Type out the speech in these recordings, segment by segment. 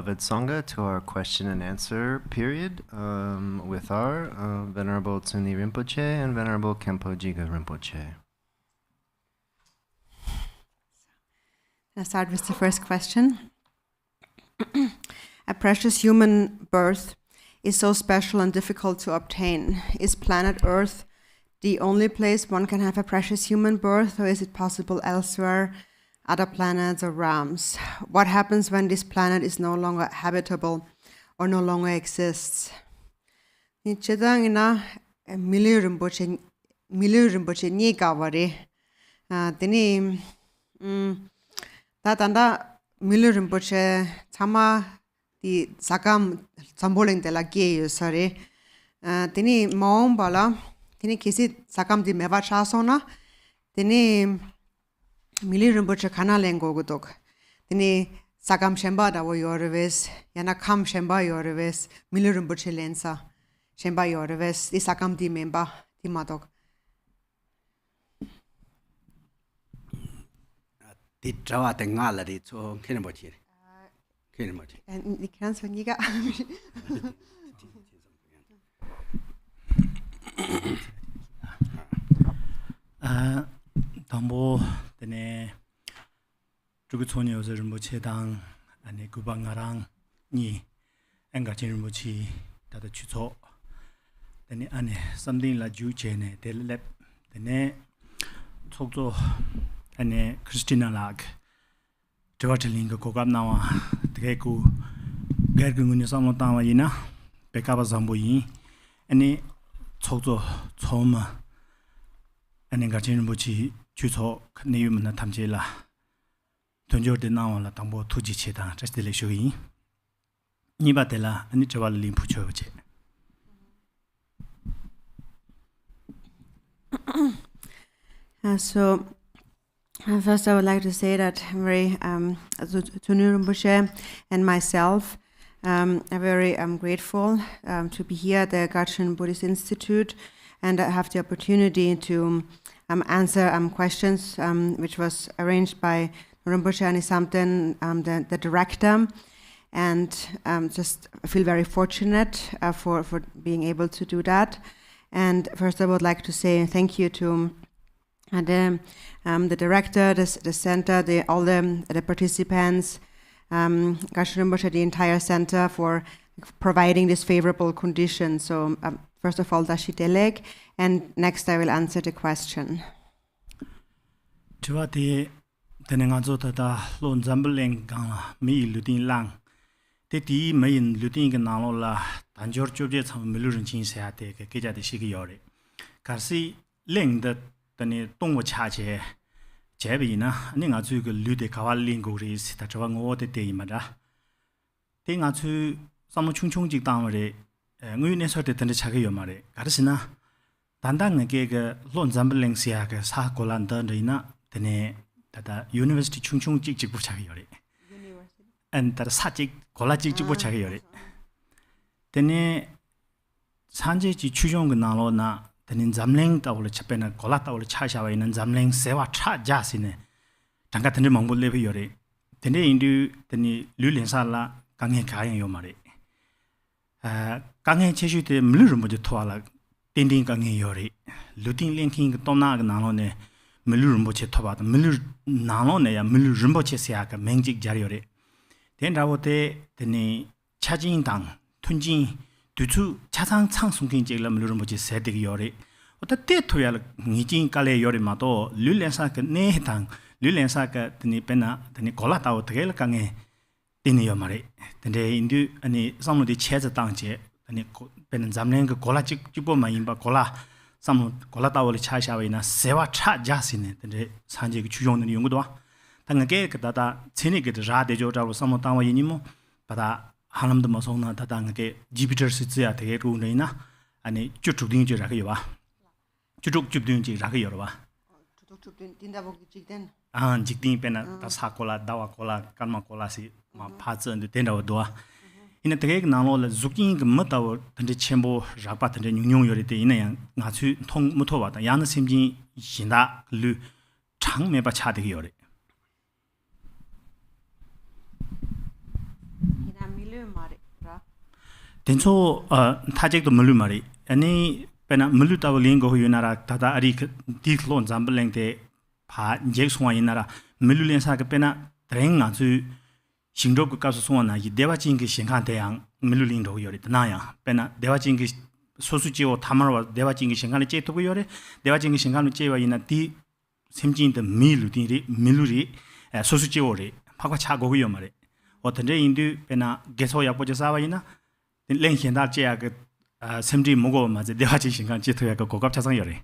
beloved Sangha, to our question and answer period with our Venerable Tsulniy Rinpoche and Venerable Khenpo Jiga Rinpoche. I'll start with the first question. A precious human birth is so special and difficult to obtain. Is planet Earth the only place one can have a precious human birth, or is it possible elsewhere, other planets or realms? What happens when this planet is no longer habitable or no longer exists? Chedangina Milu Rinpoche ni kawari. Tini tatanda Milu Rinpoche tama di sakam samboling de la geyu sorry. Tini Dzambhala tini kisi sakam di meva chasona. Tini Milu Rinpoche kana lengo gudok. Tini sakam shemba da wo yorves. Yana kam shemba yorves. Milu Rinpoche lensa shemba yorves. Di sakam di memba di madok. Di trawa te ngala di so Khenpo Jiga. Khenpo Jiga. And the cancer Jiga. 담보 때네 주구촌이 어제 rinpoche 아니 구방가랑 니 앵가진 rinpoche 다다 추초 때네 안에 something la 주체네 델랩 때네 속도 아니 크리스티나 락 저와틀링가 고갑 나와 되게고 게르군이 삼로 따와이나 백아바 잠보이 아니 속도 처음 아니 같이 rinpoche 주소 내유문나 탐제라 돈저데 나와라 담보 투지체다 저스텔레쇼이 니바텔라 아니 저발 림푸초제. So first I would like to say that I'm very Tsulniy Rinpoche and myself are very grateful to be here at the Gachen Buddhist Institute, and I have the opportunity to answer questions which was arranged by Rinpoche Anisamten, the director, and just feel very fortunate for being able to do that. And first I would like to say thank you to the director, the center, all the participants, Gachen Rinpoche, the entire center, for providing this favorable condition. So first of all, Dashi Delek, and next I will answer the question. Chwati tenengazo tata lon Dzambhala gangla mi lutin lang. Teti mayin lutin ganalo la tanjor chobje cham milurin chin seate ke keja de shigi yore. Karsi leng de tani tongwo chache jebi na ninga zu ge lude kawal lingo ri sita chwa ngo de de imada. Tenga zu samu chung jik dangre ngui ne sorte tande chage yomare. Karsina dandang ge ge lon Dzambhala sia ge sa kolan de ina tene tata university chung jik bu chage yore. And tata sa jik kola jik bu chage yore. Tene sanje ji chujong ge nalo na tene Dzambhala ta wole chapena kola ta wole cha sha wa ina Dzambhala sewa cha ja sine. Tanga tene mongbo le yore. Tene indu tene lulen sa la 강해 가양요 말에 강해 제주대 물을 먼저 토하라 딘딘 강해 요리 루틴 링킹 또나가 나노네 물을 먼저 토바다 물을 나노네야 물을 먼저 세야가 맹직 자리요리 된다고때 되니 차진당 툰진 두추 차상 창송긴 제라 물을 먼저 세대기 요리 어때 토야 니진 깔레 요리마도 룰렌사가 내당 룰렌사가 되니 빼나 되니 골라다 어떻게 강해 Diniyo mare. Tende indu ani samu di cheza tangche ani pen Dzambhala ge kola chipo ma yinba kola samu kola ta wole cha sha na sewa cha ja sine tende sanje ge chujong ni yong do. Tanga ge ka da chini ge ra de jo ta samu ta wa yin mo pada hanam de ma song na ta tanga ge Jupiter si zia de ge ru nei na ani chu chu ding je ra ge yo ba. Chu chu ding je ra ge yo ba. Chu din da bo jik den. Jik ding pena ta sa kola dawa kola karma kola si ma phazen de tenda do ina tege nalo la zuking mata wo tende chembo rapa tende nyung yori de ina yang nga chu thong muto wa da yan simjin yinda lu chang me ba cha de yori ina denso tajek to mulu mari ani pena mulu taw lingo yunara tata ari diklon Dzambhala te pa jek swa yinara mulu len sa ke pena trenga zu xingzhou ge gasu song na yi dewa jing ge xingkan de yang mulu ling ro yori na ya pena dewa jing ge sosu ji o tamar wa dewa jing ge xingkan je to go yori dewa jing ge xingkan je wa yina di semjin de milu di ri milu ri sosu ji o ri pa kwa cha go go yo ma re o den je yin du pena ge so ya bo je sa wa yina len xian da je ya ge semjin mo go ma je dewa jing xingkan je to ya ge go gap cha sang yori.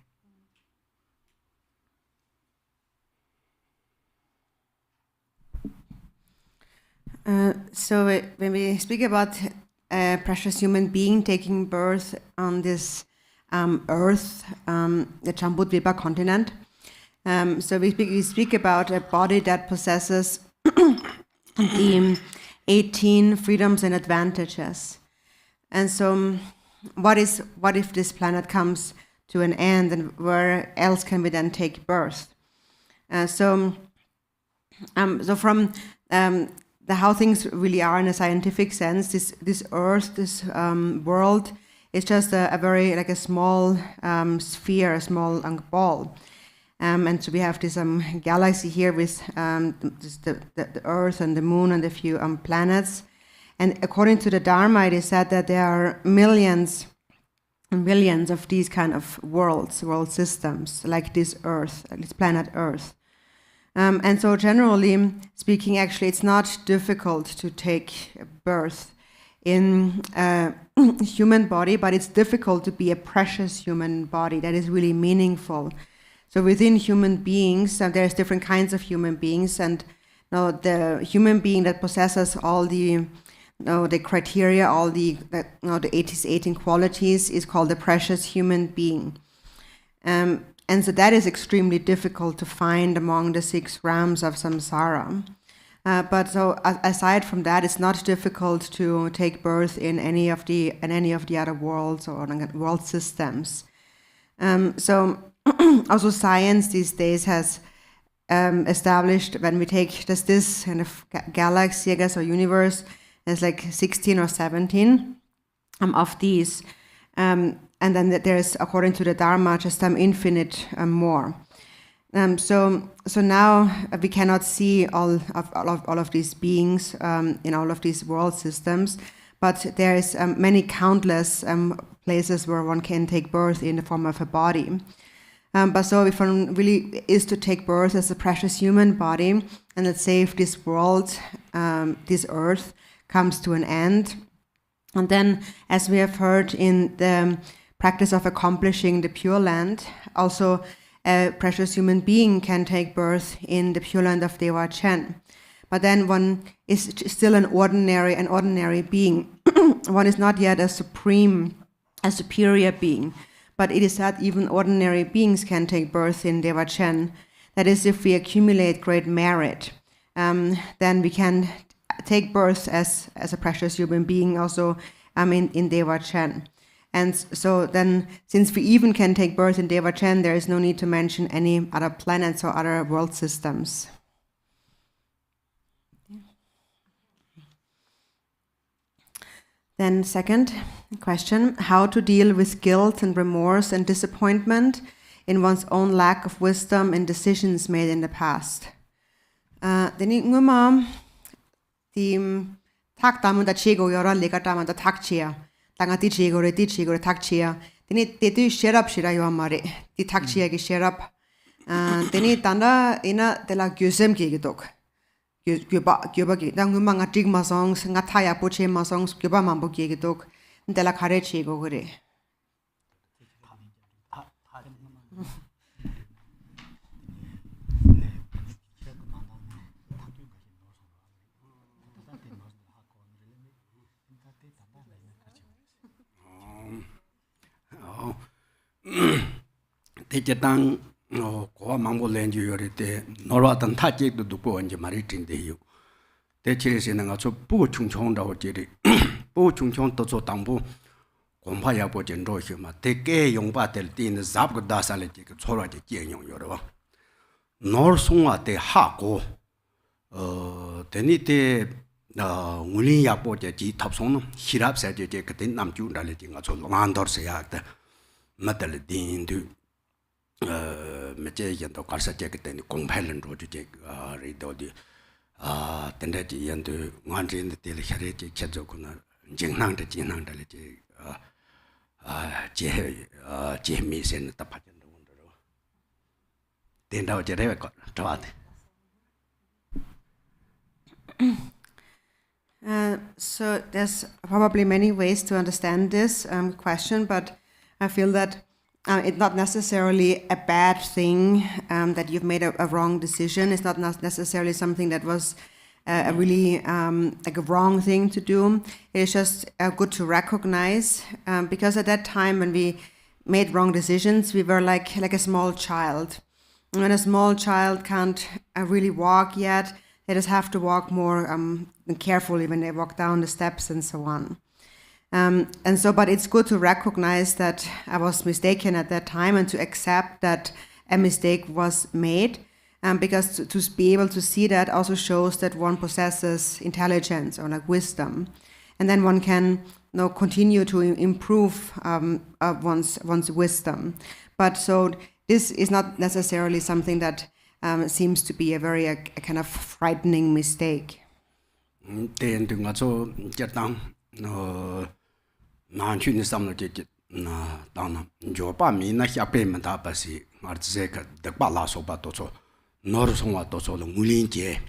So when we speak about a precious human being taking birth on this earth, the Jambudvipa continent, so we speak about a body that possesses the 18 freedoms and advantages. And so what if this planet comes to an end, and where else can we then take birth? So from how things really are in a scientific sense, this earth, this world, is just a very like a small sphere, a small ball, and so we have this galaxy here with the earth and the moon and a few planets, and according to the Dharma, it is said that there are millions and billions of these kind of world systems, like this earth, this planet Earth. And so generally speaking, actually, it's not difficult to take birth in a human body, but it's difficult to be a precious human body that is really meaningful. So within human beings, there's different kinds of human beings, and the human being that possesses all the criteria, all the 18 qualities is called a precious human being. And so that is extremely difficult to find among the 6 realms of samsara. But so aside from that, it's not difficult to take birth in any of the other worlds or world systems. So also science these days has established, when we take just this kind of galaxy, I guess, or universe, there's like 16 or 17 of these. And then there's, according to the Dharma, just infinite more. So now we cannot see all of these beings in all of these world systems, but there is many countless places where one can take birth in the form of a body. But so if one really is to take birth as a precious human body, and let's say if this world, this earth, comes to an end, and then, as we have heard in the practice of accomplishing the Pure Land, also a precious human being can take birth in the Pure Land of Day4. But then one is still an ordinary being. One is not yet a superior being. But it is said even ordinary beings can take birth in Day4. That is, if we accumulate great merit, then we can take birth as a precious human being also in Day4. And so then, since we even can take birth in Day4, there is no need to mention any other planets or other world systems. Then second question, how to deal with guilt and remorse and disappointment in one's own lack of wisdom in decisions made in the past. Then nguma tim thak tamun da chego yora lega tamun da thak chia. Tanga ti chego re thak chia. Tini tetu share shira yo mare. Ti thak chia ki share tini tanda ina tela gyusem ki gidok. Gyoba ki dang nguma nga tig ma songs nga thaya poche ma songs gyoba mambo ki gidok. Tela khare chego gore. 대제당 고아 망고 렌주 요리때 노라던 타직도 두고 이제 말이 된대요. 대체에서는 가서 부고 충청다고 지리 부고 충청도 저 당부 공파야 보전 로시마 대개 용바될 때는 잡고 다살에 그 초라지 개용 요러. 노송아 때 하고 데니테 ngulin yakpo je ji tapsong no hirap sa je katin nam ju dale ji nga cho landor se yak da matal din du me je yan to kar sa je katin kong phalen ro je ri do di tenda ji yan du ngan jin de le khare je che zo kuna jing nang de le je mi sen ta pa jen do ro den da je re ko to So there's probably many ways to understand this question, but I feel that it's not necessarily a bad thing that you've made a wrong decision. It's not necessarily something that was a really like a wrong thing to do. It's just good to recognize because at that time when we made wrong decisions, we were like a small child. When a small child can't really walk yet, they just have to walk more carefully when they walk down the steps and so on. But it's good to recognize that I was mistaken at that time and to accept that a mistake was made, because to be able to see that also shows that one possesses intelligence or like wisdom, and then one can continue to improve one's wisdom. But so this is not necessarily something that seems to be a kind of frightening mistake. Then to nga so jatang nan chu ni sam no je na dang jo pa mi na hya pe man ta pa si ngar ze ka de ba la so ba to so nor song wa to so lo ngulin je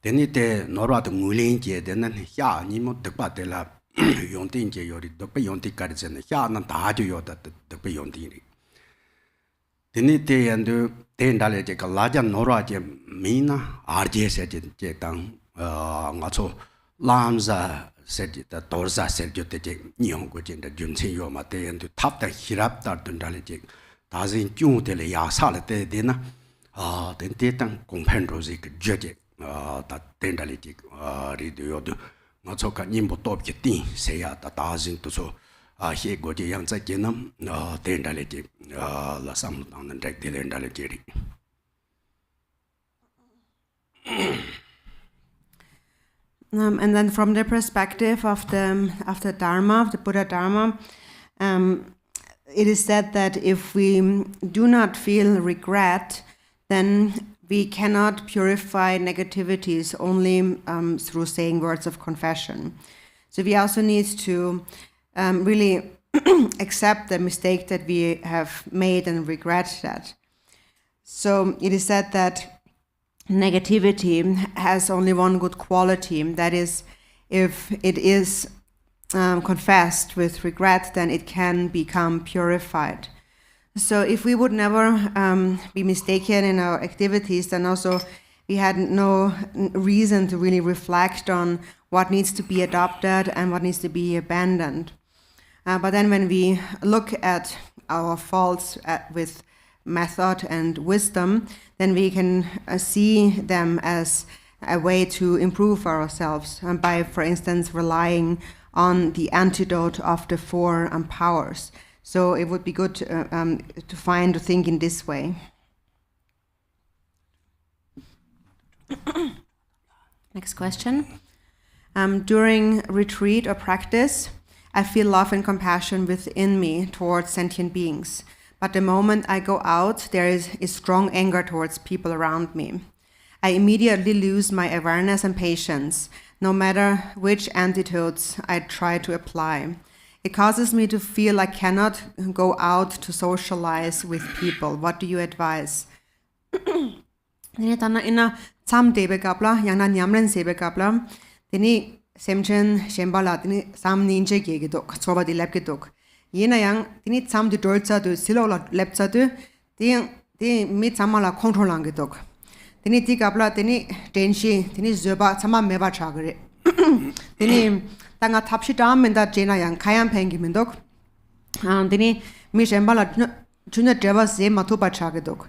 den ni te nor wa de ngulin je den na hya ni mo de ba de la yong tin je yo ri de ba yong ti ka de ne hya na da ju yo da de ba yong ti ri den ni te yan de den da le je ka la ja nor wa je mi na ar je se je tang nga cho lam za se de dor za se je de nyong go jin de jun chen yo ma de yan de tap da hirap da dun da le je da zin ju de le ya sa le de na den de tang kong pen ro zi ke je je da den da le je ri de yo de nga cho ka nim bo top je tin se ya da zin to so he go je yang za je nam den da le je la sam dang den de den da le je ri. And then from the perspective of the Dharma, of the Buddha Dharma, it is said that if we do not feel regret, then we cannot purify negativities only through saying words of confession. So we also need to really accept the mistake that we have made and regret that. So it is said that negativity has only one good quality, that is, if it is confessed with regret, then it can become purified. So if we would never be mistaken in our activities, then also we had no reason to really reflect on what needs to be adopted and what needs to be abandoned. But then when we look at our faults with method and wisdom, then we can see them as a way to improve ourselves by, for instance, relying on the antidote of the four powers. So it would be good to think in this way. Next question. During retreat or practice, I feel love and compassion within me towards sentient beings. But the moment I go out, there is strong anger towards people around me. I immediately lose my awareness and patience, no matter which antidotes I try to apply. It causes me to feel I cannot go out to socialize with people. What do you advise? Ina tsam debe kapla, yang na nyamren sebe kapla, tini semchen shembala, tini sam ninje gegedok, soba di lepgedok. Yena yang tini tsam di dolza du silola lepza du, ti mi tsamala controlang gedok. Tini ti kapla, tini tenshi, tini zoba, tsama meba chagre. Tini tanga tapshi dam menda jena yang kayan pengi mendok. Tini mi shembala juna dreva se matuba chagedok.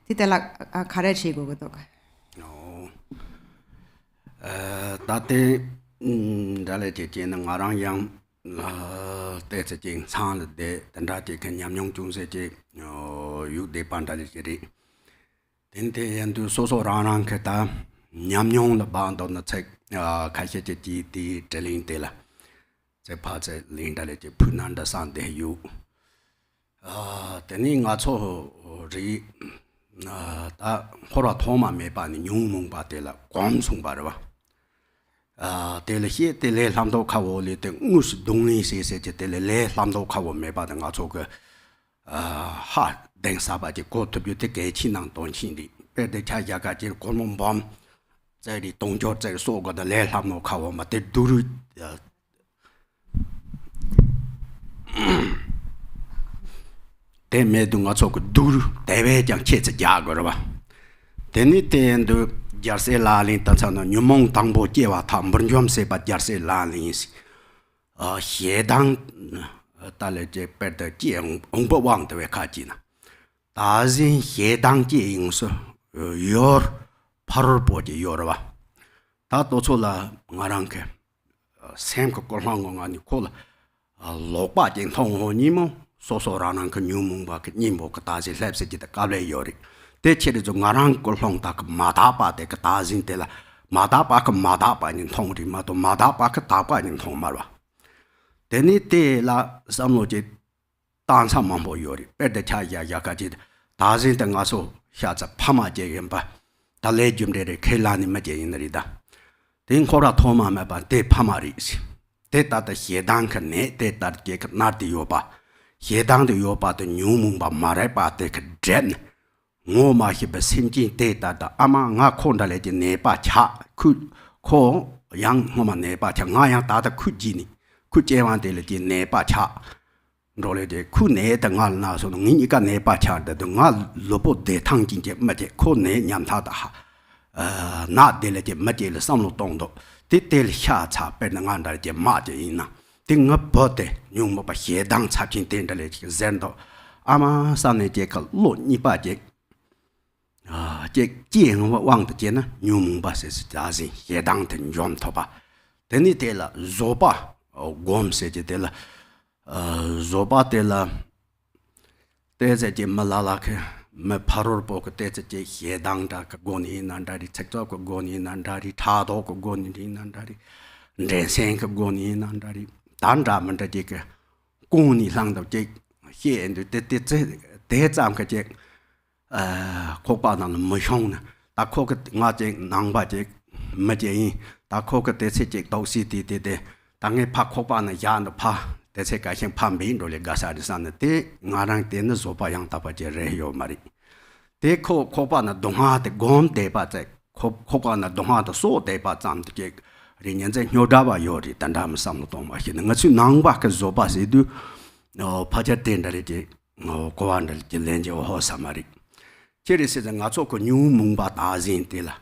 Titela kare chigo gedok. No. Tate dale je jena ngarang yang te che jing sang de tanda je kan yam yong chung se je yu de pan da je ri. Den te yan du so so rang rang ke ta Nyamnyong la band on the check, Kashi di telling Dela. The parts Linda Punanda Sunday you. Tening also re Horatoma me ban Yumung Batela, Quamsung Barava. Tele here, Tele Lando Kawoli, the Mus Duni says it, Tele Lando Kawo me ban and Atoka. Ha, then Sabati go to beauty gate in Don Chindi. The Chayaka Column bomb. They don't judge their soul, got the lay have no cover, but they do they made not so good do, they wait young kids a jagger. Then it and do Jarse Lalin Tansana, Numong Tambo Jeva Tamburnjum say, but Jarse Lalins. Hedang Talaje better Jiang, Umbo Wang the Vekajina. Dazin Hedang Jing, so your parol body Yorova. That also la Maranke. Sam Kokolong and Nicola. Lopa in Tongo Nimo, Soso Rananka Numum Bak Nimo Katazi Lepsi the Kale Yori. They chid to Maranko Long Tak Madapa de Katazin Tela. Madapa Madapa in Tongi Mato Madapa Katapa in Tomara. Then it de la Samoji Dansa Mambo Yori. Better Chaya Yakajid. Tazin the Naso Shats a Pama Jayamba. The legend de Kelani Maja in the Rida. Then Kora Toma Maba de Pamaris. They that the Hedang can net, they that get not the Yoba. Hedang the Yoba, the new Mumba Marepa, take a gen. No ma he besinjin de that the Amanga Kondale Nepa cha could call young woman Nepa Changaya Tata Kujini. Could Jevan de Nepa cha. Role de Kune the Nalna so Nika Nepa cha the Nal Lobo de Tangin Maje Kone Yantata. Not delicate Majel Samuel Tondo. Detail shots up and under the Majina. Ting up bote, you moba here down touching tenderly Zendo. Ama Sunny Jackal, Lord Nipa Jack Jing Wang the Jenna, new buses does here down to John Topa. Then it tell Zoba or Gom said Della Zoba Della. There's a Malalaka. Me paror bok there's a hedang da gone in and daddy TikTok gone in and daddy Tado gone in and daddy Densing gone in and daddy Dandam and the jig Goni lang the jig here and the dead am kajek Kopan on the Mushon, that cocket magic Nangbajic Majay, that cocket the city dog city did Tangi Pak Kopan a yarn the pa. They say I can pump in really gas at the sun. They Narang ten the sopa young tapaje reyo mari. They call Copana Donha the gom de bate, Copana Donha the so de batam the jig. Rinians and Yodava Yori, Tandam Samotoma. Natsu Nangback Zoba Sidu, no Pajatin that it, no Coanda Gilenjo or Hosamari. Cherry says a Natsoko new Mumba Tazin Tilla.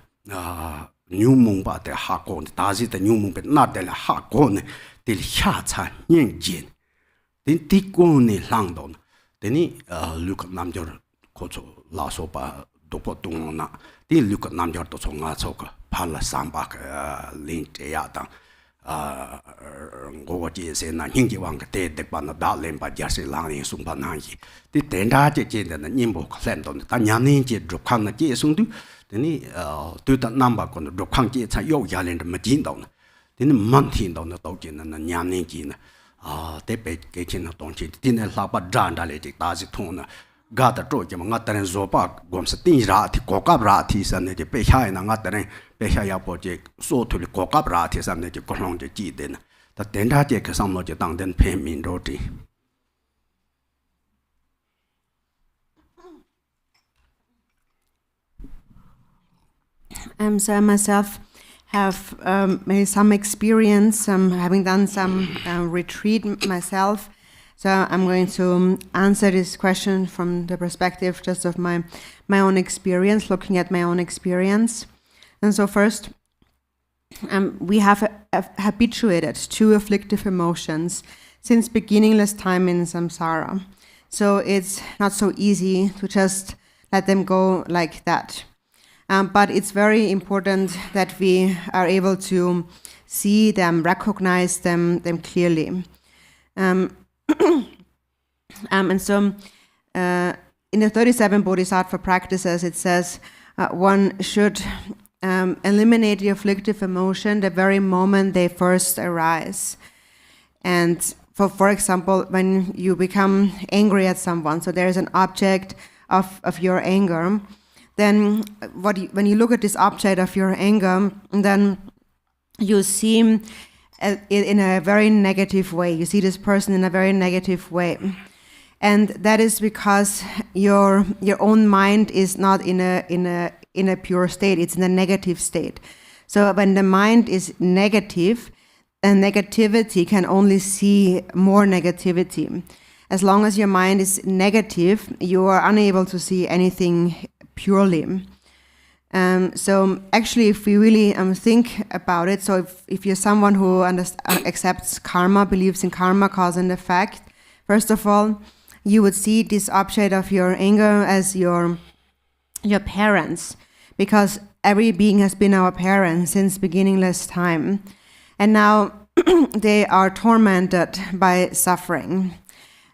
New Mumba the Hakon, Tazi the new Mumba, not the Hakon. Till Shatsa Yen Jin. Then Tikoni Langdon. Then he look at Namjor Koto Lasopa Dopotuna. Then look at Namjor Tosonga Soka, Pala Sambak, Link Yata, Goji, and Hingi Wang, the Banadalem, but Jasi Lani Sumbanangi. The Tenda Jin and the Nimbo Clanton, Tanyani, Drokana Jesundu. Then he do that number on the Drokangi, Yo Yalin, the Majindon. Then mountain on the Dogin and the Yaningin. They paid getting a donkey. Didn't have a drandaletic Dazitona. Got a droid among other and Zopak, Gomsatin Rati, Cocabratis, and the Pehai and other Pehaya project, so to the Cocabratis and the Colong de Giden. The Tendajek some of the down then pay me in roti. So I myself have made some experience, having done some retreat myself. So I'm going to answer this question from the perspective just of my own experience, looking at my own experience. And so first, we have habituated to afflictive emotions since beginningless time in samsara. So it's not so easy to just let them go like that. But it's very important that we are able to see them, recognize them clearly. And so in the 37 Bodhisattva practices, it says one should eliminate the afflictive emotion the very moment they first arise. And for example, when you become angry at someone, so there is an object of your anger, then when you look at this object of your anger, then you see it in a very negative way. You see this person in a very negative way. And that is because your own mind is not in a pure state, it's in a negative state. So when the mind is negative, and negativity can only see more negativity. As long as your mind is negative, you are unable to see anything purely. So actually, if we really think about it, so if you're someone who accepts karma, believes in karma, cause and effect, first of all, you would see this object of your anger as your parents, because every being has been our parent since beginningless time. And now they are tormented by suffering.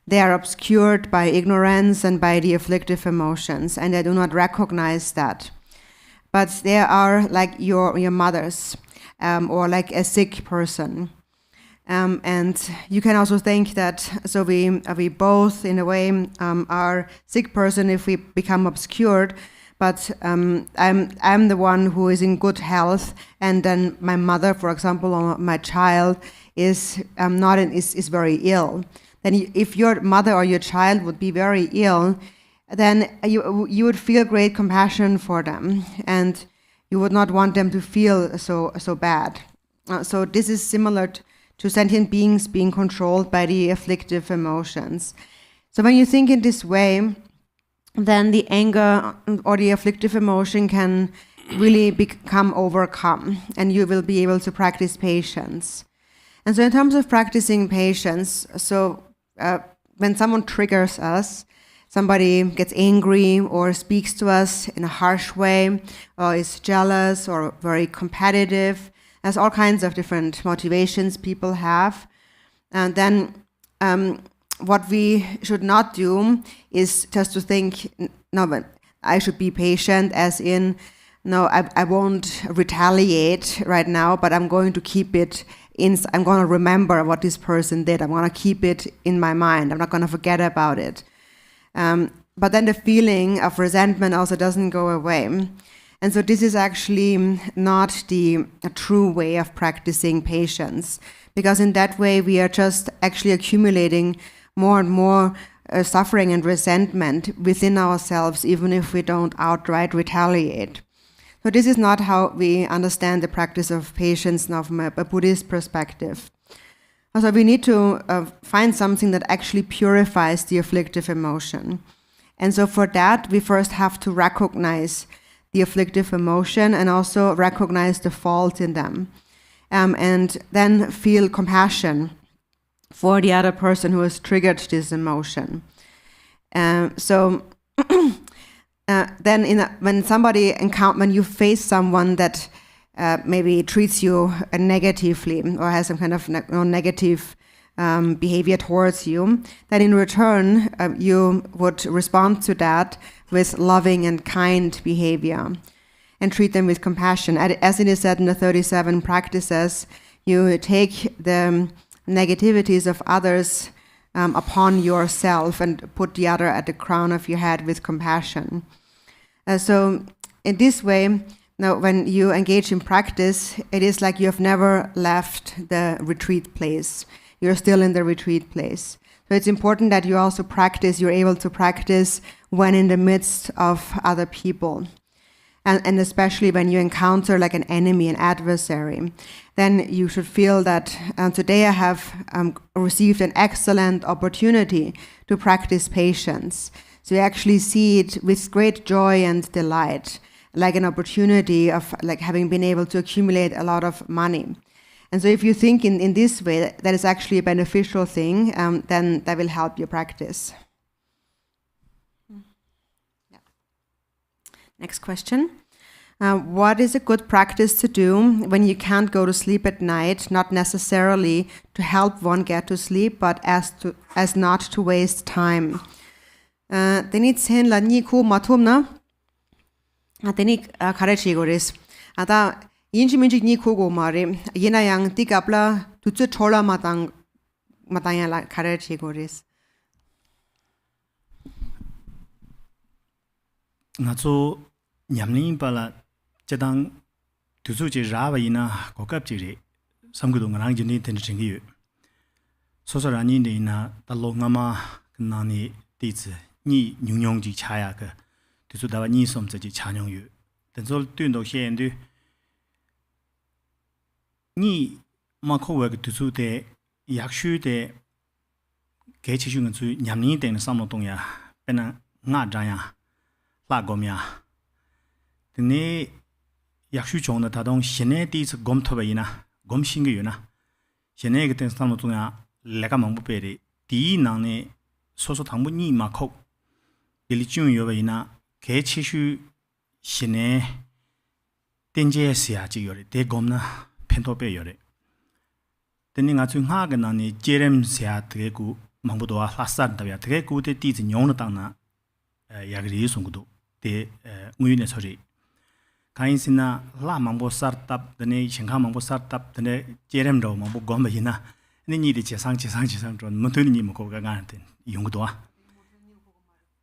They are obscured by ignorance and by the afflictive emotions, and they do not recognize that. But they are like your mothers, or like a sick person. And you can also think that, so we both, in a way, are sick person if we become obscured, but I'm the one who is in good health, and then my mother, for example, or my child is very ill. Then if your mother or your child would be very ill, then you would feel great compassion for them, and you would not want them to feel so bad. So this is similar to sentient beings being controlled by the afflictive emotions. So when you think in this way, then the anger or the afflictive emotion can really become overcome, and you will be able to practice patience. And so in terms of practicing patience, so when someone triggers us, somebody gets angry or speaks to us in a harsh way, or is jealous or very competitive, there's all kinds of different motivations people have. And then what we should not do is just to think, no, but I should be patient, as in, no, I won't retaliate right now, but I'm going to keep it I'm going to remember what this person did. I'm going to keep it in my mind. I'm not going to forget about it. But then the feeling of resentment also doesn't go away. And so this is actually not a true way of practicing patience, because in that way we are just actually accumulating more and more suffering and resentment within ourselves, even if we don't outright retaliate. So this is not how we understand the practice of patience now from a Buddhist perspective. Also, we need to find something that actually purifies the afflictive emotion. And so for that, we first have to recognize the afflictive emotion and also recognize the fault in them. And then feel compassion for the other person who has triggered this emotion. Then when you face someone that maybe treats you negatively or has some kind of negative behavior towards you, then in return you would respond to that with loving and kind behavior and treat them with compassion. As it is said in the 37 practices, you take the negativities of others upon yourself and put the other at the crown of your head with compassion. So in this way, now when you engage in practice, it is like you have never left the retreat place. You're still in the retreat place. So it's important that you also practice, you're able to practice when in the midst of other people. And especially when you encounter like an enemy, an adversary, then you should feel that today I have received an excellent opportunity to practice patience. So you actually see it with great joy and delight, like an opportunity of like having been able to accumulate a lot of money. And so if you think in this way, that is actually a beneficial thing, then that will help your practice. Yeah. Next question. What is a good practice to do when you can't go to sleep at night, not necessarily to help one get to sleep, but as not to waste time? Teni tsen la ni ku matum na. Teni kare chigoris. Ada inchi minchi ni kogo mare yena yang tikapla tutsu chola mataya la kare chigoris. Ngazo nyamling pala jadang tuzu je rawa ina kokap jiri samgudu ngarang jini ten chingi yu. Soso rani de ina talo ngama nani dizi ni nyungyong ji chaya ke tuzu dawa ni som ji chanyong yu. Tenzol tundo xien du ni ma kowe ke tuzu de yakshu de gechi shungan zu nyamling de samlo tong ya pena nga jaya la gom ya. Tene yakshu chong na tadong xene dizi gom toba ina gom shingi yu na xene ke ten samlo tong ya lega mangbu peri di nang ne soso tangbu ni ma kok yili chung yoba ina ke chishu xene tenje siya chi yore de gom na pento pe yore teni nga chung nga ga nang ne jerem siya tige gu mangbu doa lasar tabya tige gu de di zi nyong na tang na yagri sung gudu de nguyu ne sori kain sina la mangbu sar tab dene shengka mangbu sar tab dene jerem rao mangbu gom ba ina ni de jiang zhuan mo tu ni mo ko ga gan de yong do a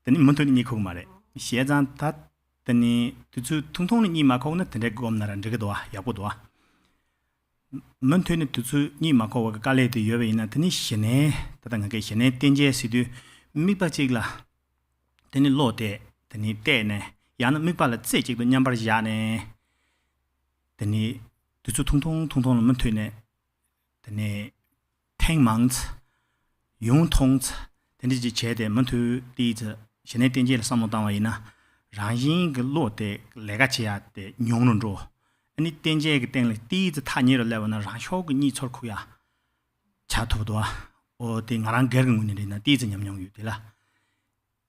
de ni mo tu ni ko ma le xie zang ta de ni tu zu tong tong ni ma ko na de gom na ran zhe ge do a ya bu do a mo tu ni tu zu ni ma ko ga le de yue wei na de ni xie ne ta dang ge xie ne dian jie si du mi ba ji la de ni lo de ni de ne ya na mi ba le zhe ji de nyam ba ya ne de ni tu zu tong tong mo tu ne de ni Teng months, Yong Tongs, then the Ched, Montu, Deeds, Shenet Angel Samotaina, Rajing, Lotte, Legachia, the Yonro, and it danger thing like Deeds, tiny level, Rashog, needs or Kuya, Chatodoa, or the Narangergun in a Deeds and Yam Utila.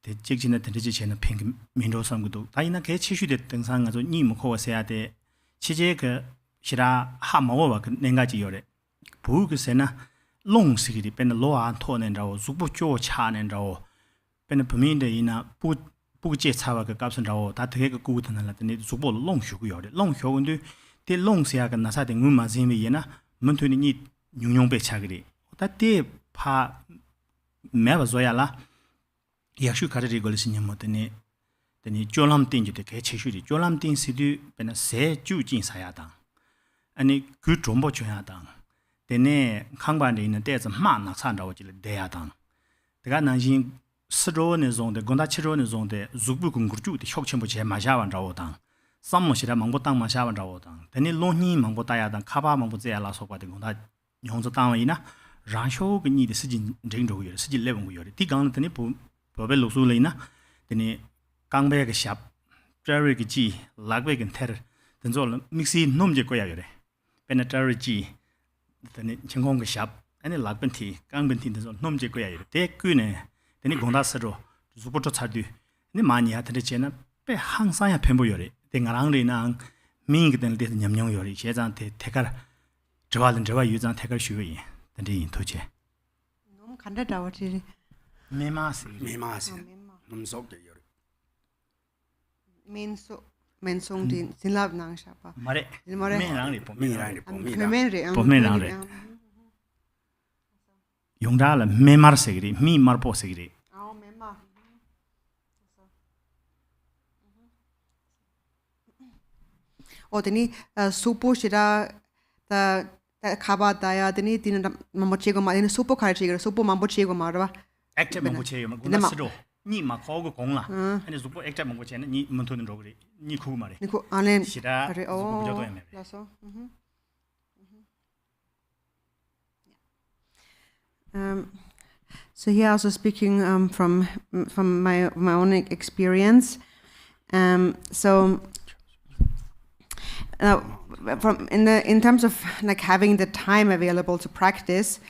The Jiggin at the Digital Pink Mindo Sangudu, Taina Ketch issued the Tensang as a Nimoko Seate, Chijeka, Shira, Hamawa, Nengaji Yore, Pug Sena. Long city pen lo an ton and rao zubu jo chan and rao pen perminde ina bu je chawa ka kapsan rao ta the ka ku tan la ne zubu long shu yo de long hyo ndu de long sia ka na sa de ngum ma zin me yena mun tu ni nyung nyung be cha gri ta de pa me ba zo ya la ya shu ka ri gol sin mo de ni jolam tin ji de ke che shu ri jolam tin si du pen se ju jin sa ya dang ani gu zhombo ju ya dang Dene Kangbandi in a death man, Sandra, Deadang. The Ganajin Sron is on the Gondachiron is on the Zubukun Gurju, the Shokchimbuche Majavan Raodang. Some should have Mangotang Majavan Raodang. Then it Loni Mangotaya than Kaba Mambuzea Lasso by the Gonda Yonzatana, Ransho, need the Sijin Jingo, Sijil 11 we are Tigan, the Nipu, Pabelo Zulina, then Gangbeg shop, Jerry G, Lagweg and Terror, then Zol Mixi Nomje Koyare, Penetrary G. The Chingong shop, and a lagbenti, gangbenti, the Nomje Goya, de Gune, then it Gondasero, Zupoto Tardu, the Mania at the Chena, Be Hang Saya Pemboyori, the Narangri Nang, Ming than the Nyamyon Yori, Chezan Teker, Jawal and Java use and Teker Shui, than the Intoche. No, can't doubt it. Memasi, Mumsok Yori. Means so. Mensong din sinlab nang shapa. Mare. Yongdala memar segri, mi marpo segri. Oh, memar. Oh, teni supo shira the kaba daya teni tin mamochego ma teni supo kharchego supo mambochego marwa. Active mambochego ma ni ma kogo kongla and is active mambochego ni montun rogri ni kumare. Niku alen shira. Oh. Laso. So here also speaking from my own experience. So from in terms of like having the time available to practice,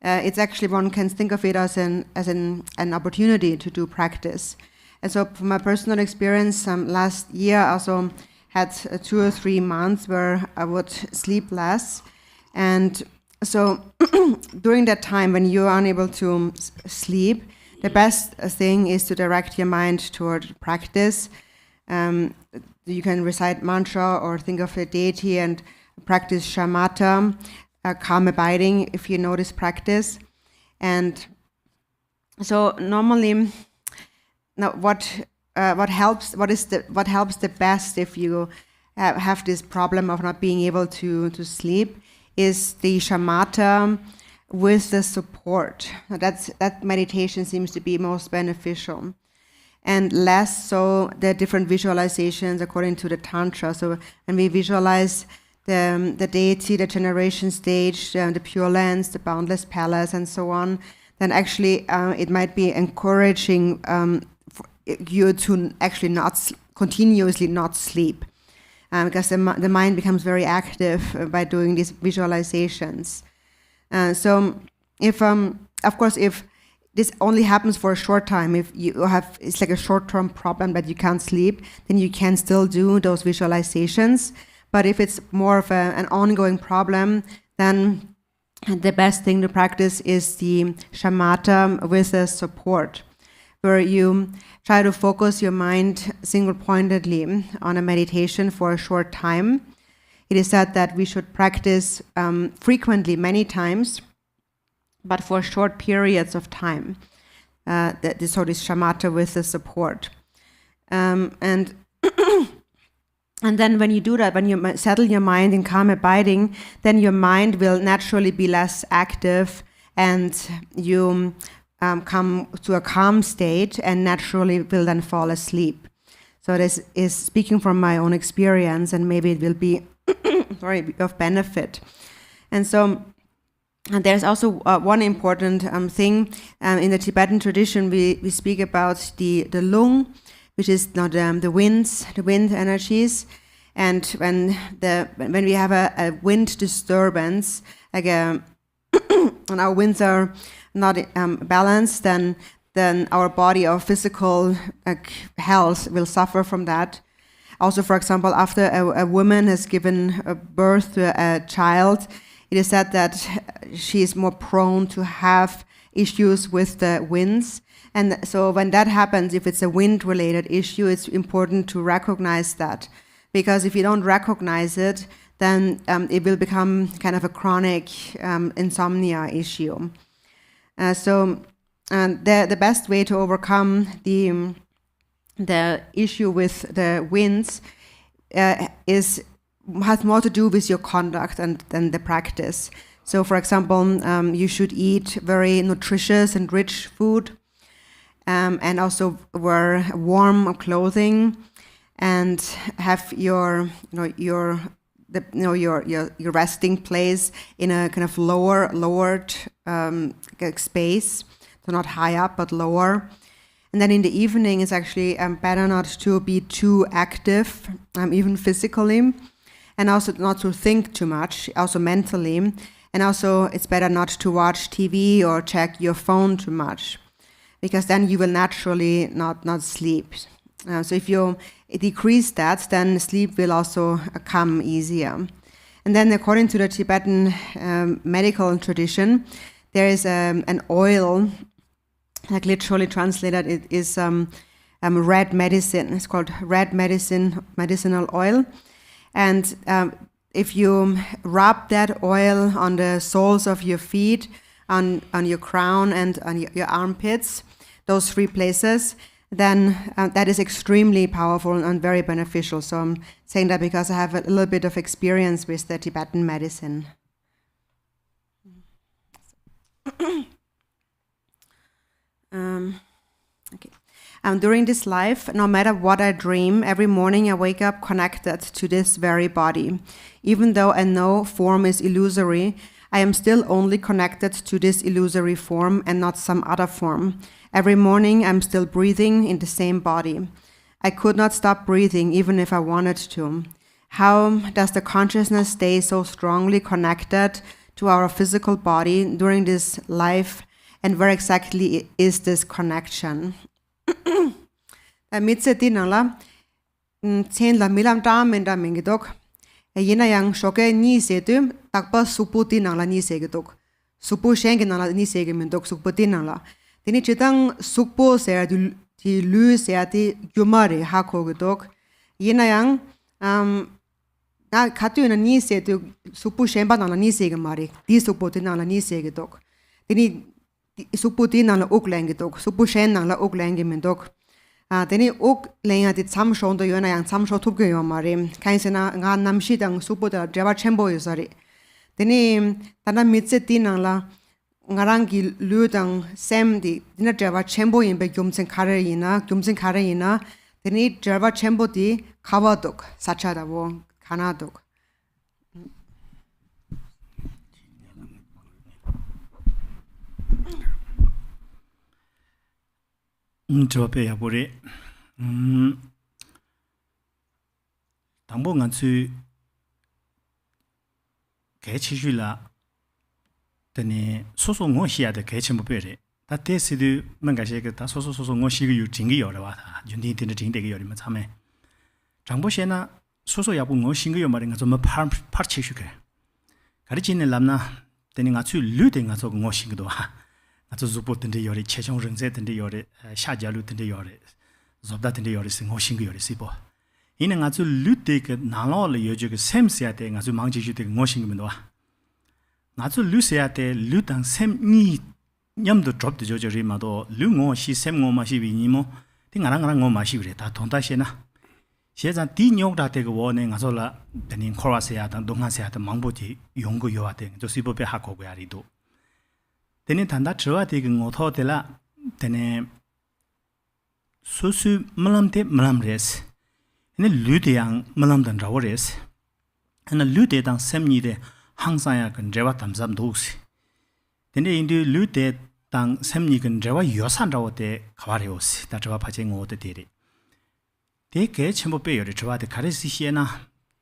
it's actually one can think of it as an opportunity to do practice. And so from my personal experience, last year I also had 2 or 3 months where I would sleep less, and so during that time when you're unable to sleep, the best thing is to direct your mind toward practice. You can recite mantra or think of a deity and practice shamatha, calm abiding, if you know this practice. And so normally, now what helps the best if you have this problem of not being able to sleep is the shamatha with the support. Now that meditation seems to be most beneficial, and less so the different visualizations according to the tantra. So when we visualize the deity, the generation stage, the Pure Lands, the boundless palace, and so on, then actually it might be encouraging for you to actually continuously not sleep, because the mind becomes very active by doing these visualizations. So if of course if this only happens for a short time, if you have it's like a short-term problem that you can't sleep, then you can still do those visualizations. But if it's more of an ongoing problem, then the best thing to practice is the shamatha with the support, where you try to focus your mind single-pointedly on a meditation for a short time. It is said that we should practice frequently, many times, but for short periods of time. This shamatha with the support. And then when you do that, when you settle your mind in calm abiding, then your mind will naturally be less active, and you come to a calm state and naturally will then fall asleep. So this is speaking from my own experience, and maybe it will be of benefit. And so and there's also one important thing in the Tibetan tradition. We speak about the lung, which is not the wind energies. And when we have a wind disturbance, like and our winds are not balanced, then our body, our physical health will suffer from that. Also, for example, after a woman has given birth to a child, it is said that she is more prone to have issues with the winds. And so when that happens, if it's a wind-related issue, it's important to recognize that. Because if you don't recognize it, then it will become kind of a chronic insomnia issue. So the best way to overcome the issue with the winds has more to do with your conduct than the practice. So, for example, you should eat very nutritious and rich food, and also wear warm clothing, and have your resting place in a kind of lowered space, so not high up but lower. And then in the evening, it's actually better not to be too active, even physically, and also not to think too much, also mentally. And also it's better not to watch TV or check your phone too much, because then you will naturally not sleep. So if you decrease that, then sleep will also come easier. And then according to the Tibetan medical tradition, there is an oil, like literally translated, it is red medicine. It's called red medicinal oil. And if you rub that oil on the soles of your feet, on your crown and on your armpits, those three places, then that is extremely powerful and very beneficial. So I'm saying that because I have a little bit of experience with the Tibetan medicine. Okay. During this life, no matter what I dream, every morning I wake up connected to this very body. Even though I know form is illusory, I am still only connected to this illusory form and not some other form. Every morning I'm still breathing in the same body. I could not stop breathing even if I wanted to. How does the consciousness stay so strongly connected to our physical body during this life, and where exactly is this connection? Mitse tinala chen la milam tam menda mingidok yina yang shoke ni setu takpa supu tinala ni segedok supu shengenala ni segemendok supu tinala tini chitang supu se di lu se ati yumari hakogedok Yinayang na khatu na ni se tu supu shemba na ni se mari di supu tin na ni se ge dok tini supu tin na ok leng dok supu shen na ok leng men dok tini ok leng ati sam shon do yona yang sam sho thup ge yo mari kain se na nga nam shi dang supu da java chembo yo sari tini tana mitse tin na la ngarang gi lu dang sem di dina java chembo yin be gyumsen khare ina tini java chembo di khawa dok sacha da wo Kanadok. Jope yabore. Tambo ngansu 개치줄라 tene 소소 ngoshiade 개치모 베레 다 테스드 뭔가시게 다 소소소소 ngoshi게 유징이 열어와 윤디 되는 징되게 열이면 참에 장보시나 소소 야부 ngoshin게 요마링가 좀 파치슈게 가르치는 람나 tene nga chu lüde nga so ngoshingedo nga so zupoten데 열이 최종 릉세된데 열이 샤자루된데 열이 접다된데 열이 ngoshin게 열이 시보 이는 nga chu lüde 그 나로를 여주게 셈스야데 nga chu 망지주데 ngoshinge면도 nga chu lü세야데 lü당 셈니 냠도 드롭도 저저리마도 르ngо시 셈ngо마시 비니모 띵아랑아랑 ngо마시 그래 다 돈다시나 세상 디뇽다데 그 원에 가서라 되는 코라세야다 동아세야다 망보지 용거 요아데 저 시보베 하고고야리도 되는 단다 저와데 그 오토데라 되네 소수 말람데 말람레스 네 류대양 말람단 라워레스 하나 류대당 셈니데 항상야 근제와 담삼도스 되네 인디 류대당 셈니 근제와 요산라워데 가와레오스 다저와 파쟁오데 데리 대개 첨부배 요리 저와데 가르시시에나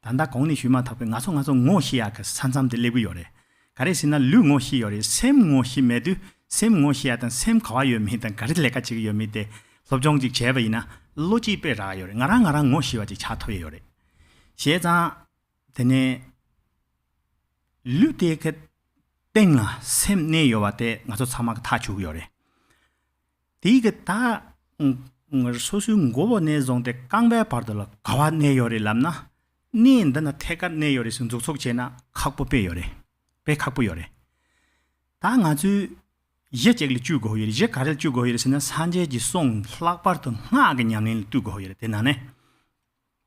단다 공리 휴마 답에 가서 ng오시야 그 산삼들 레비 요래 가르시나 류ng오시 요리 셈ng오시 메드 셈ng오시야던 셈 가와요 미단 가르레가 지기 요미데 법정직 제베이나 로지베라 요래 나랑 ng오시와지 차토에 요래 시자 되네 류데게 땡라 셈네 요와데 가서 사막 다 주고 요래 디게 다 소수 고번에 정대 강배 받을 가와 내열이 람나 니인다나 태가 내열이 순족속 제나 각부배 열에 백학부 열에 당 아주 예적을 주고 이제 가를 주고 이래서는 산제지 송 플락바르던 하게 냠는 두고 이래 되나네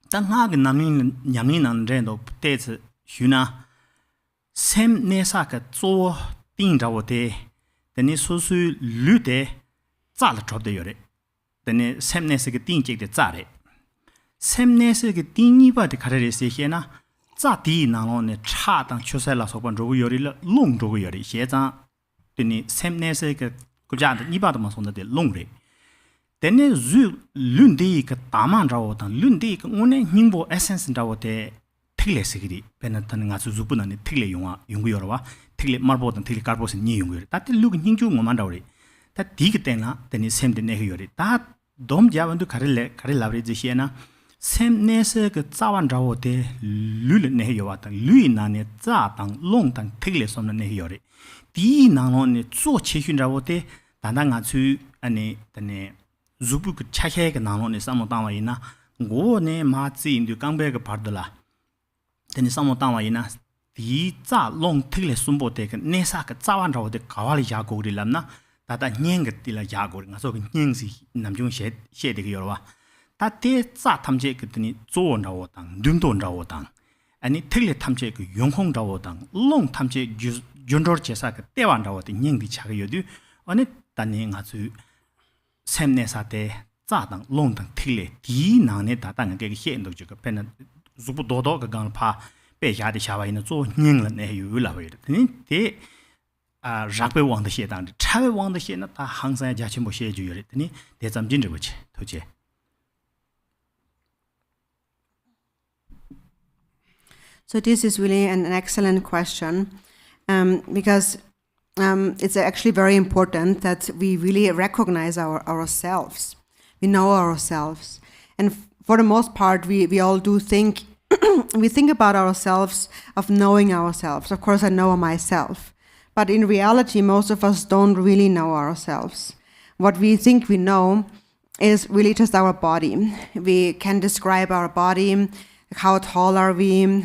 당 하게 남는 냠는 렌도 때스 휴나 셈 내사가 조 띵자오데 데니 소수 르데 자를 접대 열에 tene semnese ke tin chek de tsare semnese ke tin ni ba de khare se hena tsa di na lo ne cha dang chuse la so ban ro yori la long ro yori xie zang tene semnese ke ku ja de ni ba de ma song de long re tene zu lun de ke ta man ra wo dang lun de ke one ning bo essence ra wo de thigle se gi pen tan nga su zu bu na ne thigle yong gu yor wa thigle mar bo dang thigle kar bo se ni yong yor ta te lu ning ju ngo man ra re 다 디게 때나 되니 셈데 내요리 다 돔자원도 가릴라브리지 히에나 셈네서 그 자완 자오데 르르 내요와다 르이나네 자당 롱당 특례 섬는 내요리 디 나노네 조 체슌 자오데 단당아주 아니 되네 주부 그 차해가 나노네 사모당와이나 고네 마지인도 강베가 바르들라 되니 사모당와이나 디 자롱 특례 숨보데 그 네사 그 자완 자오데 가와리 야고리람나 다다 냥게til라 야고르 가서 냥시 남중 셰데게 열와 다데 자 탐제 그더니 조원라오당 눈돈라오당 아니 틀레 탐제 그 용홍라오당 롱 탐제 윤저제사 그 때완라오데 냥디 차가 여디 아니 단행 아주 셈네사데 자당 롱당 틀레 디나네 다당 게 셰엔도 저거 펜 주부도도 그간파 배야데 샤와이는 조 냥르네 유라베데 데 rakbe wang de xie dang de chawe wang de xie na ta hang san ja chen bo xie ju yore de ni de zam jin de bo che to je So this is really an excellent question because it's actually very important that we really recognize ourselves. We know ourselves. And for the most part, we all do think, we think about ourselves of knowing ourselves. Of course, I know myself. But in reality, most of us don't really know ourselves. What we think we know is really just our body. We can describe our body. How tall are we?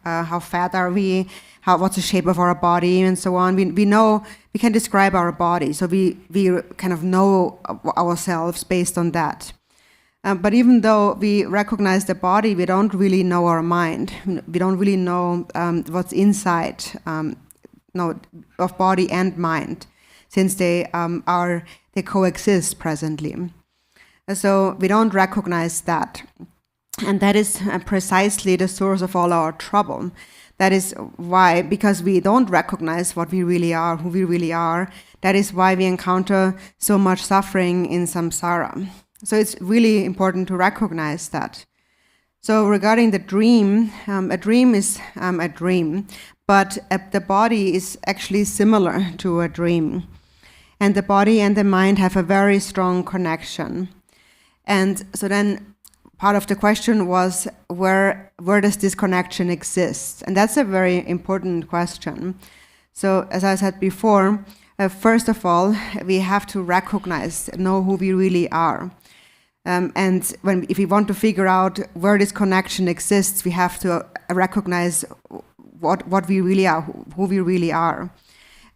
How fat are we? What's the shape of our body, and so on. We know, we can describe our body, so we kind of know ourselves based on that. But even though we recognize the body, we don't really know our mind. We don't really know what's inside of body and mind, since they coexist presently. So we don't recognize that. And that is precisely the source of all our trouble. That is why, because we don't recognize what we really are, who we really are, that is why we encounter so much suffering in samsara. So it's really important to recognize that. So regarding the dream, a dream is a dream, but the body is actually similar to a dream. And the body and the mind have a very strong connection. And so then part of the question was, where does this connection exist? And that's a very important question. So as I said before, first of all, we have to know who we really are. And if we want to figure out where this connection exists, we have to recognize what we really are, who we really are.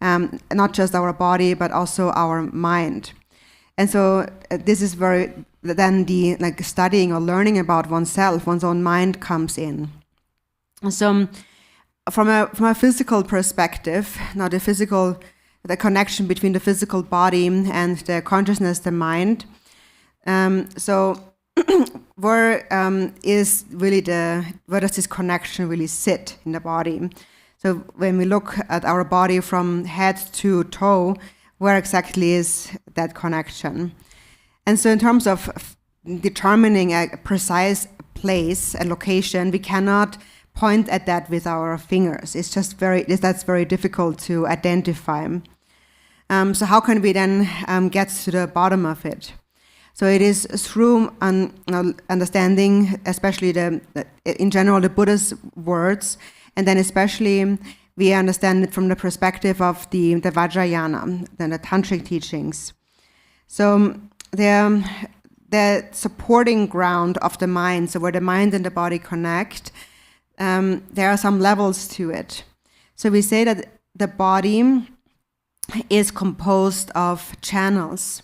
Not just our body, but also our mind. And so this is then the studying or learning about oneself, one's own mind comes in. So from a physical perspective, now the connection between the physical body and the consciousness, the mind. So where does this connection really sit in the body? So when we look at our body from head to toe, where exactly is that connection? And so in terms of determining a precise place, a location, we cannot point at that with our fingers. It's just that's very difficult to identify. So how can we then get to the bottom of it? So it is through understanding, especially in general, the Buddha's words, and then especially we understand it from the perspective of the Vajrayana, the Tantric teachings. So the supporting ground of the mind, so where the mind and the body connect, there are some levels to it. So we say that the body is composed of channels.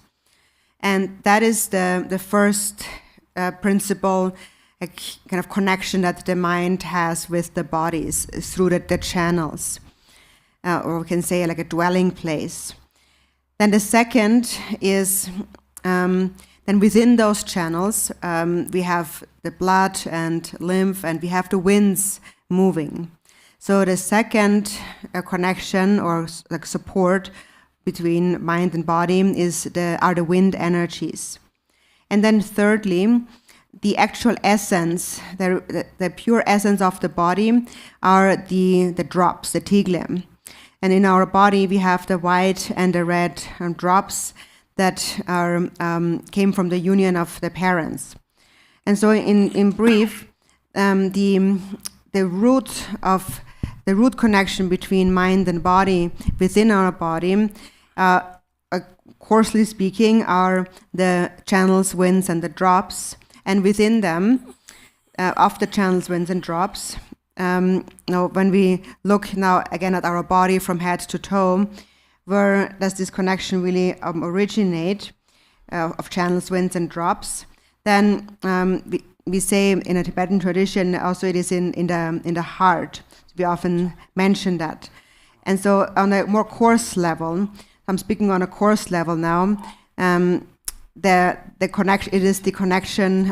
And that is the first principle, a kind of connection that the mind has with the bodies through the channels, or we can say like a dwelling place. Then the second is, then within those channels, we have the blood and lymph, and we have the winds moving. So the second connection or like support between mind and body are the wind energies. And then thirdly, the actual essence, the pure essence of the body are the drops, the tigle. And in our body, we have the white and the red drops that came from the union of the parents. And so in brief, the root connection between mind and body within our body, coarsely speaking, are the channels, winds, and the drops. And within them, of the channels, winds, and drops, when we look now again at our body from head to toe, where does this connection really originate, of channels, winds, and drops? Then we say in a Tibetan tradition also it is in the heart. We often mention that. And so on a more coarse level, I'm speaking on a coarse level now, the connection, it is the connection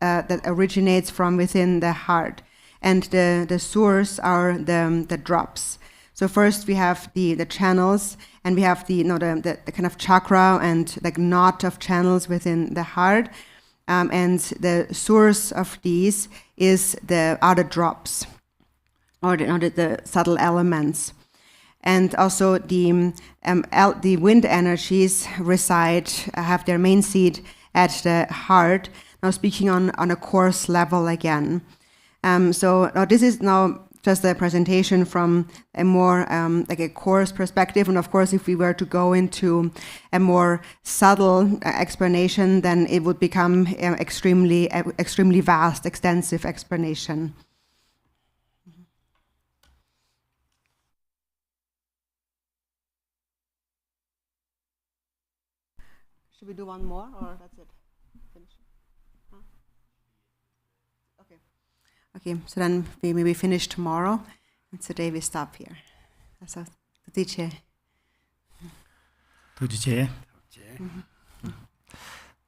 that originates from within the heart. And the source are the drops. So first we have the channels, and we have the kind of chakra and like knot of channels within the heart. And the source of these are the drops, or the subtle elements. And also the wind energies have their main seat at the heart. Now speaking on a coarse level again. So now this is now just the presentation from a more like a course perspective. And of course, if we were to go into a more subtle explanation, then it would become extremely vast, extensive explanation. Should we do one more, or that's it? Finish? Huh? Okay. Okay, so then we maybe finish tomorrow, and today we stop here. That's all. Tudiche.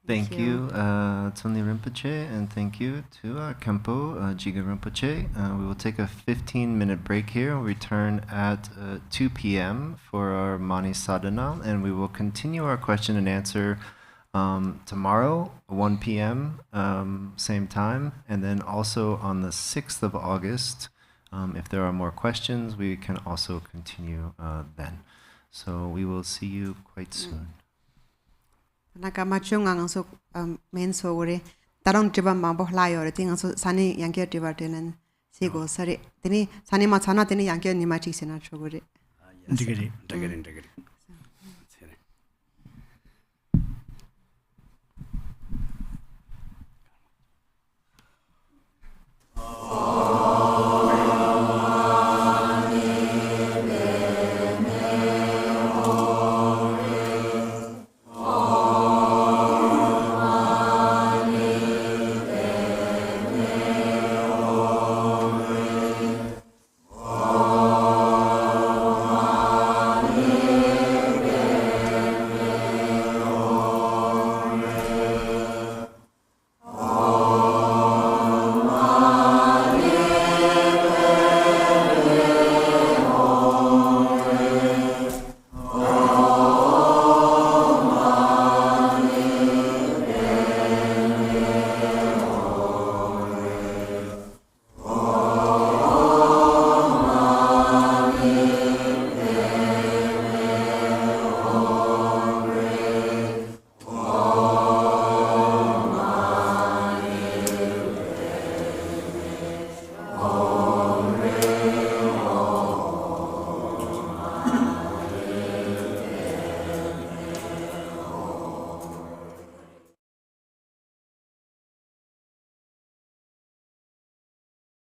Thank you, Tsulniy Rinpoche, and thank you to Khenpo Jiga Rinpoche. We will take a 15-minute break here. We'll return at 2 p.m. for our Mani Sadhana, and we will continue our question and answer tomorrow, 1 p.m., same time, and then also on the 6th of August. If there are more questions, we can also continue then. So we will see you quite soon. Nakamachung ang so main so ore tarong tiba mambo layo re ting so sani yangke tiba tenen sigo sari tini sani ma chana tini yangke ni ma chi sena chogore Digiri.